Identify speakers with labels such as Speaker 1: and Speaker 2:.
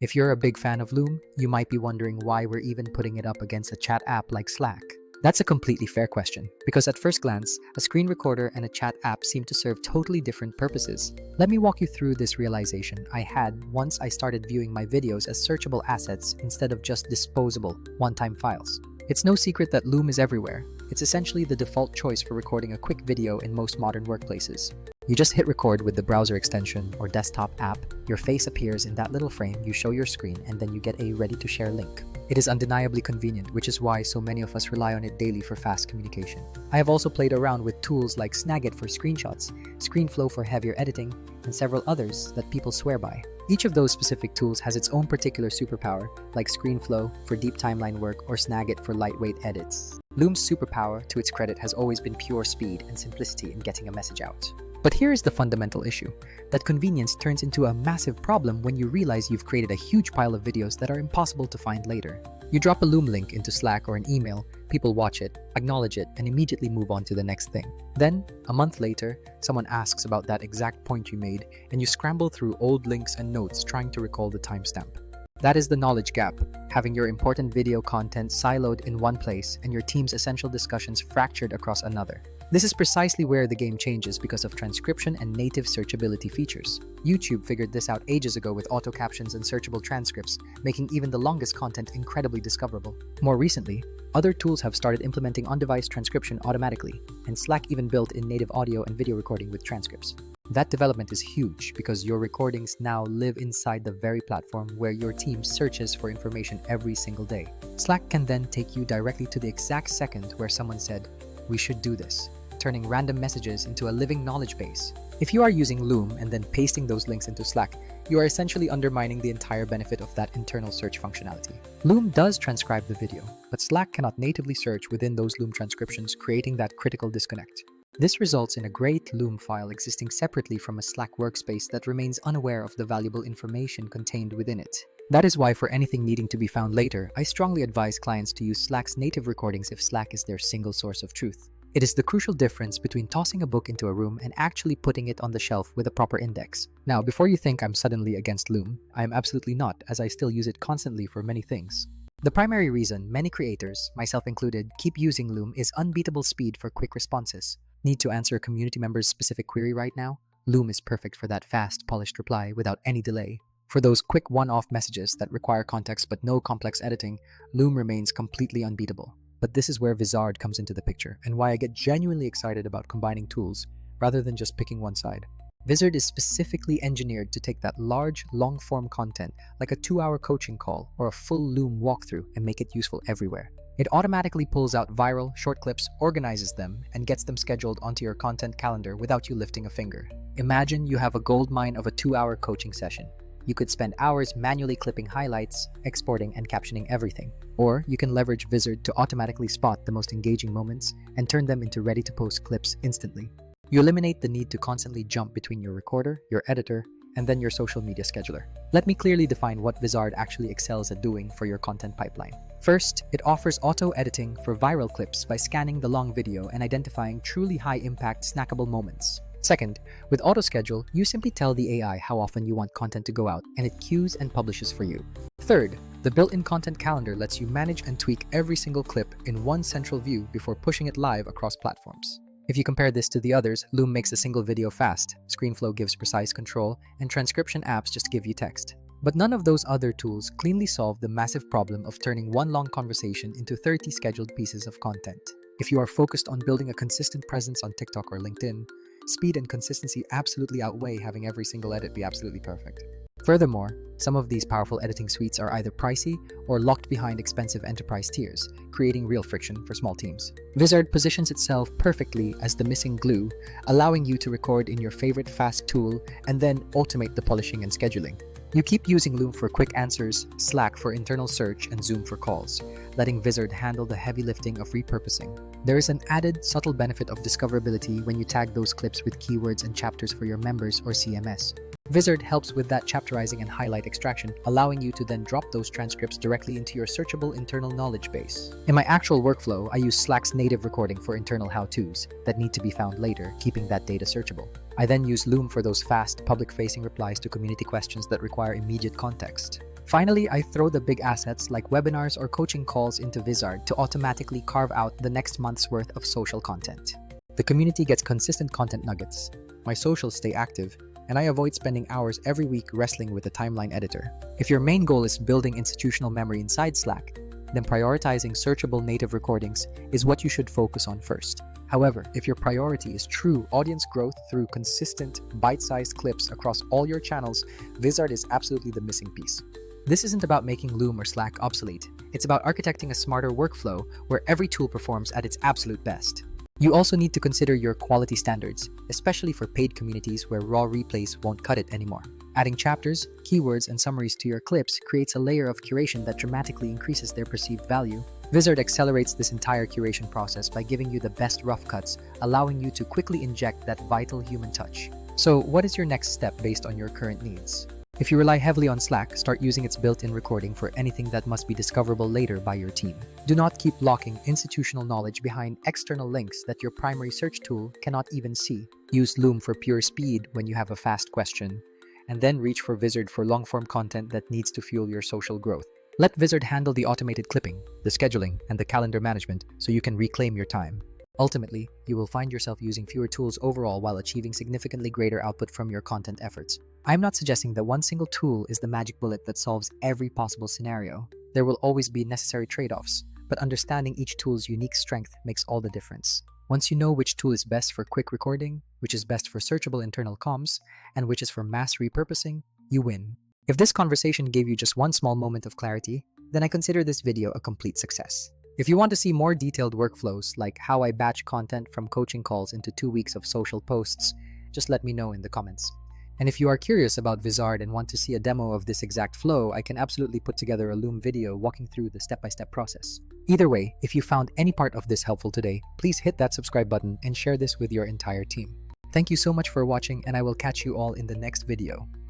Speaker 1: If you're a big fan of Loom, you might be wondering why we're even putting it up against a chat app like Slack. That's a completely fair question, because at first glance, a screen recorder and a chat app seem to serve totally different purposes. Let me walk you through this realization I had once I started viewing my videos as searchable assets instead of just disposable, one-time files. It's no secret that Loom is everywhere. It's essentially the default choice for recording a quick video in most modern workplaces. You just hit record with the browser extension or desktop app, your face appears in that little frame, you show your screen, and then you get a ready-to-share link. It is undeniably convenient, which is why so many of us rely on it daily for fast communication. I have also played around with tools like Snagit for screenshots, ScreenFlow for heavier editing, and several others that people swear by. Each of those specific tools has its own particular superpower, like ScreenFlow for deep timeline work or Snagit for lightweight edits. Loom's superpower, to its credit, has always been pure speed and simplicity in getting a message out. But here is the fundamental issue, that convenience turns into a massive problem when you realize you've created a huge pile of videos that are impossible to find later. You drop a Loom link into Slack or an email, people watch it, acknowledge it, and immediately move on to the next thing. Then, a month later, someone asks about that exact point you made, and you scramble through old links and notes trying to recall the timestamp. That is the knowledge gap, having your important video content siloed in one place and your team's essential discussions fractured across another. This is precisely where the game changes because of transcription and native searchability features. YouTube figured this out ages ago with auto captions and searchable transcripts, making even the longest content incredibly discoverable. More recently, other tools have started implementing on-device transcription automatically, and Slack even built in native audio and video recording with transcripts. That development is huge because your recordings now live inside the very platform where your team searches for information every single day. Slack can then take you directly to the exact second where someone said, "We should do this," turning random messages into a living knowledge base. If you are using Loom and then pasting those links into Slack, you are essentially undermining the entire benefit of that internal search functionality. Loom does transcribe the video, but Slack cannot natively search within those Loom transcriptions, creating that critical disconnect. This results in a great Loom file existing separately from a Slack workspace that remains unaware of the valuable information contained within it. That is why, for anything needing to be found later, I strongly advise clients to use Slack's native recordings if Slack is their single source of truth. It is the crucial difference between tossing a book into a room and actually putting it on the shelf with a proper index. Now, before you think I'm suddenly against Loom, I am absolutely not, as I still use it constantly for many things. The primary reason many creators, myself included, keep using Loom is unbeatable speed for quick responses. Need to answer a community member's specific query right now? Loom is perfect for that fast, polished reply without any delay. For those quick one-off messages that require context but no complex editing, Loom remains completely unbeatable. But this is where Vizard comes into the picture, and why I get genuinely excited about combining tools, rather than just picking one side. Vizard is specifically engineered to take that large, long-form content, like a 2-hour coaching call or a full Loom walkthrough, and make it useful everywhere. It automatically pulls out viral, short clips, organizes them, and gets them scheduled onto your content calendar without you lifting a finger. Imagine you have a goldmine of a 2-hour coaching session. You could spend hours manually clipping highlights, exporting, and captioning everything. Or you can leverage Vizard to automatically spot the most engaging moments and turn them into ready-to-post clips instantly. You eliminate the need to constantly jump between your recorder, your editor, and then your social media scheduler. Let me clearly define what Vizard actually excels at doing for your content pipeline. First, it offers auto-editing for viral clips by scanning the long video and identifying truly high-impact snackable moments. Second, with auto-schedule, you simply tell the AI how often you want content to go out, and it queues and publishes for you. Third, the built-in content calendar lets you manage and tweak every single clip in one central view before pushing it live across platforms. If you compare this to the others, Loom makes a single video fast, ScreenFlow gives precise control, and transcription apps just give you text. But none of those other tools cleanly solve the massive problem of turning one long conversation into 30 scheduled pieces of content. If you are focused on building a consistent presence on TikTok or LinkedIn, speed and consistency absolutely outweigh having every single edit be absolutely perfect. Furthermore, some of these powerful editing suites are either pricey or locked behind expensive enterprise tiers, creating real friction for small teams. Vizard positions itself perfectly as the missing glue, allowing you to record in your favorite fast tool and then automate the polishing and scheduling. You keep using Loom for quick answers, Slack for internal search, and Zoom for calls, letting Vizard handle the heavy lifting of repurposing. There is an added subtle benefit of discoverability when you tag those clips with keywords and chapters for your members or CMS. Vizard helps with that chapterizing and highlight extraction, allowing you to then drop those transcripts directly into your searchable internal knowledge base. In my actual workflow, I use Slack's native recording for internal how-tos that need to be found later, keeping that data searchable. I then use Loom for those fast, public-facing replies to community questions that require immediate context. Finally, I throw the big assets like webinars or coaching calls into Vizard to automatically carve out the next month's worth of social content. The community gets consistent content nuggets, my socials stay active, and I avoid spending hours every week wrestling with the timeline editor. If your main goal is building institutional memory inside Slack, then prioritizing searchable native recordings is what you should focus on first. However, if your priority is true audience growth through consistent, bite-sized clips across all your channels, Vizard is absolutely the missing piece. This isn't about making Loom or Slack obsolete. It's about architecting a smarter workflow where every tool performs at its absolute best. You also need to consider your quality standards, especially for paid communities where raw replays won't cut it anymore. Adding chapters, keywords, and summaries to your clips creates a layer of curation that dramatically increases their perceived value. Vizard accelerates this entire curation process by giving you the best rough cuts, allowing you to quickly inject that vital human touch. So, what is your next step based on your current needs? If you rely heavily on Slack, start using its built-in recording for anything that must be discoverable later by your team. Do not keep locking institutional knowledge behind external links that your primary search tool cannot even see. Use Loom for pure speed when you have a fast question, and then reach for Vizard for long-form content that needs to fuel your social growth. Let Vizard handle the automated clipping, the scheduling, and the calendar management so you can reclaim your time. Ultimately, you will find yourself using fewer tools overall while achieving significantly greater output from your content efforts. I'm not suggesting that one single tool is the magic bullet that solves every possible scenario. There will always be necessary trade-offs, but understanding each tool's unique strength makes all the difference. Once you know which tool is best for quick recording, which is best for searchable internal comms, and which is for mass repurposing, you win. If this conversation gave you just one small moment of clarity, then I consider this video a complete success. If you want to see more detailed workflows like how I batch content from coaching calls into 2 weeks of social posts, just let me know in the comments. And if you are curious about Vizard and want to see a demo of this exact flow, I can absolutely put together a Loom video walking through the step-by-step process. Either way, if you found any part of this helpful today, please hit that subscribe button and share this with your entire team. Thank you so much for watching, and I will catch you all in the next video.